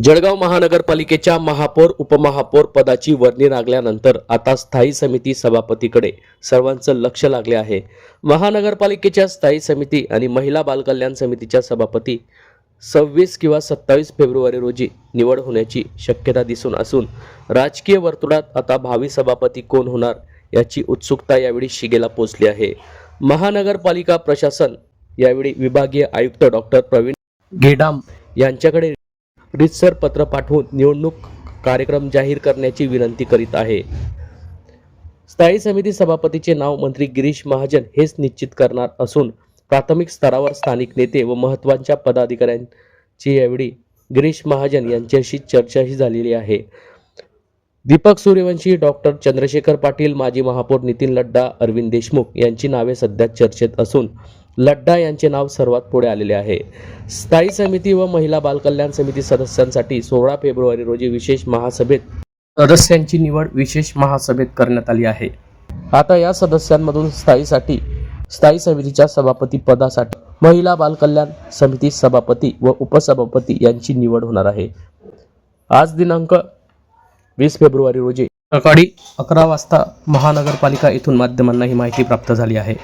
जळगाव महानगरपालिकेच्या महापौर उपमहापौर पदाची वर्णी लागल्यानंतर आता स्थायी समिती सभापतीकडे सर्वांचं लक्ष लागले आहे। महानगरपालिकेच्या स्थायी समिती आणि महिला बालकल्याण समितीच्या सभापती 26 किंवा 27 फेब्रुवारी रोजी निवड होण्याची शक्यता दिसून असून राजकीय वर्तुळात आता भावी सभापती कोण होणार याची उत्सुकता यावेळी शिगेला पोहोचली आहे। महानगरपालिका प्रशासन यावेळी विभागीय आयुक्त डॉक्टर प्रवीण गेडाम यांच्याकडे रीतसर पत्र पाठवून निवडणूक कार्यक्रम जाहीर करण्याची विनंती करीत आहे। स्थायी समिती सभापतीचे नाव मंत्री गिरीश महाजन हेच निश्चित करणार असून प्राथमिक स्तरावर स्थानिक नेते व महत्त्वाच्या पदाधिकाऱ्यांची यावेळी गिरीश महाजन यांच्याशी चर्चाही झालेली आहे। दीपक सूर्यवंशी, डॉक्टर चंद्रशेखर पाटील, माजी महापौर नितीन लड्डा, अरविंद देशमुख यांची नावे सध्या चर्चेत असून लड्डा यांचे नाव सर्वात पुढे आलेले आहे। स्थायी समिती व महिला बालकल्याण समिती सदस्यांसाठी 16 फेब्रुवारी रोजी विशेष महासभेत सदस्यांची निवड विशेष महासभेत करण्यात आली आहे। आता या सदस्यांमधून स्थायी समितीच्या सभापती पदासाठी महिला बालकल्याण समिती सभापती व उपसभापती यांची निवड होणार आहे। आज दिनांक 20 फेब्रुवारी रोजी सकाळी 11 वाजता महानगरपालिका येथून माध्यमांना ही माहिती प्राप्त झाली आहे।